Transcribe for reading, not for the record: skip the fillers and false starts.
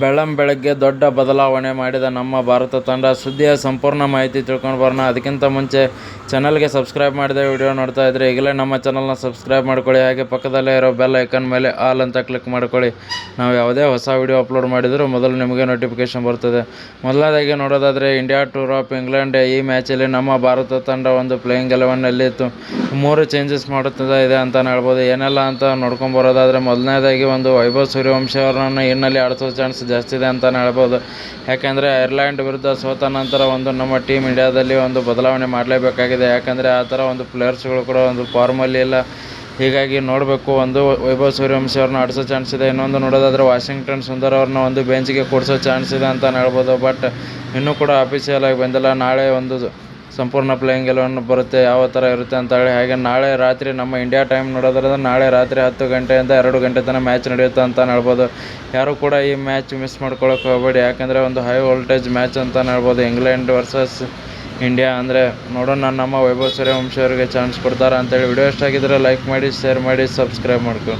ಬೆಳ್ಳಂಬೆಳಗ್ಗೆ ದೊಡ್ಡ ಬದಲಾವಣೆ ಮಾಡಿದ ನಮ್ಮ ಭಾರತ ತಂಡ. ಸುದ್ದಿಯ ಸಂಪೂರ್ಣ ಮಾಹಿತಿ ತಿಳ್ಕೊಂಡು ಬರೋಣ. ಅದಕ್ಕಿಂತ ಮುಂಚೆ ಚಾನಲ್ಗೆ ಸಬ್ಸ್ಕ್ರೈಬ್ ಮಾಡಿದೆ ವಿಡಿಯೋ ನೋಡ್ತಾ ಇದ್ರೆ ಈಗಲೇ ನಮ್ಮ ಚಾನಲ್ನ ಸಬ್ಸ್ಕ್ರೈಬ್ ಮಾಡ್ಕೊಳ್ಳಿ. ಹಾಗೆ ಪಕ್ಕದಲ್ಲೇ ಇರೋ ಬೆಲ್ ಐಕನ್ ಮೇಲೆ ಆಲ್ ಅಂತ ಕ್ಲಿಕ್ ಮಾಡ್ಕೊಳ್ಳಿ. ನಾವು ಯಾವುದೇ ಹೊಸ ವಿಡಿಯೋ ಅಪ್ಲೋಡ್ ಮಾಡಿದರೂ ಮೊದಲು ನಿಮಗೆ ನೋಟಿಫಿಕೇಶನ್ ಬರ್ತದೆ. ಮೊದಲನೇದಾಗಿ ನೋಡೋದಾದರೆ ಇಂಡಿಯಾ ಟೂರ್ ಆಫ್ ಇಂಗ್ಲೆಂಡ್. ಈ ಮ್ಯಾಚಲ್ಲಿ ನಮ್ಮ ಭಾರತ ತಂಡ ಒಂದು ಪ್ಲೇಯಿಂಗ್ 11ನಲ್ಲಿ 3 ಚೇಂಜಸ್ ಮಾಡುತ್ತದೆ ಇದೆ ಅಂತಲೇ ಹೇಳ್ಬೋದು. ಏನೆಲ್ಲ ಅಂತ ನೋಡ್ಕೊಂಡು ಬರೋದಾದರೆ ಮೊದಲನೇದಾಗಿ ಒಂದು ವೈಭವ್ ಸೂರ್ಯವಂಶಿ ಅವರನ್ನು ಇನ್ನಲ್ಲಿ ಆಡಿಸೋ ಚಾನ್ಸ್ ಜಾಸ್ತಿ ಇದೆ ಅಂತಲೇ ಹೇಳ್ಬೋದು. ಯಾಕೆಂದರೆ ಐರ್ಲೆಂಡ್ ವಿರುದ್ಧ ಸೋತ ನಂತರ ಒಂದು ನಮ್ಮ ಟೀಮ್ ಇಂಡಿಯಾದಲ್ಲಿ ಒಂದು ಬದಲಾವಣೆ ಮಾಡಲೇಬೇಕಾಗಿದೆ. ಯಾಕಂದರೆ ಆ ಥರ ಒಂದು ಪ್ಲೇಯರ್ಸ್ಗಳು ಕೂಡ ಒಂದು ಫಾರ್ಮಲ್ಲಿ ಇಲ್ಲ. ಹೀಗಾಗಿ ನೋಡಬೇಕು, ಒಂದು ವೈಭವ್ ಸೂರ್ಯವಂಶಿ ಅವ್ರನ್ನ ಆಡಿಸೋ ಚಾನ್ಸ್ ಇದೆ. ಇನ್ನೊಂದು ನೋಡೋದಾದರೆ ವಾಷಿಂಗ್ಟನ್ ಸುಂದರ್ ಅವ್ರನ್ನ ಒಂದು ಬೆಂಚ್ಗೆ ಕೂಡಿಸೋ ಚಾನ್ಸ್ ಇದೆ ಅಂತ ಹೇಳ್ಬೋದು. ಬಟ್ ಇನ್ನೂ ಕೂಡ ಅಫಿಷಿಯಲ್ ಆಗಿ ಬಂದಿಲ್ಲ. ನಾಳೆ ಒಂದು ಸಂಪೂರ್ಣ ಪ್ಲೇಯಿಂಗ್ 11 ಬರುತ್ತೆ, ಯಾವ ಥರ ಇರುತ್ತೆ ಅಂತ ಹೇಳಿ. ಹಾಗೆ ನಾಳೆ ರಾತ್ರಿ ನಮ್ಮ ಇಂಡಿಯಾ ಟೈಮ್ ನೋಡೋದ್ರಿಂದ ನಾಳೆ ರಾತ್ರಿ 10 ಗಂಟೆಯಿಂದ 2 ಗಂಟೆ ತನಕ ಮ್ಯಾಚ್ ನಡೆಯುತ್ತೆ ಅಂತ ಹೇಳ್ಬೋದು. ಯಾರು ಕೂಡ ಈ ಮ್ಯಾಚ್ ಮಿಸ್ ಮಾಡ್ಕೊಳ್ಳೋಕೆ ಹೋಗಬೇಡಿ. ಯಾಕಂದರೆ ಒಂದು ಹೈ ವೋಲ್ಟೇಜ್ ಮ್ಯಾಚ್ ಅಂತ ಹೇಳ್ಬೋದು. ಇಂಗ್ಲೆಂಡ್ ವರ್ಸಸ್ ಇಂಡಿಯಾ ಅಂದರೆ ನೋಡೋಣ ನಮ್ಮ ವೈಭವ್ ಸೂರ್ಯವಂಶಿ ಅವರಿಗೆ ಚಾನ್ಸ್ ಕೊಡ್ತಾರಾ ಅಂತೇಳಿ. ವಿಡಿಯೋ ಇಷ್ಟ ಆಗಿದ್ದರೆ ಲೈಕ್ ಮಾಡಿ, ಶೇರ್ ಮಾಡಿ, ಸಬ್ಸ್ಕ್ರೈಬ್ ಮಾಡ್ಕೊ.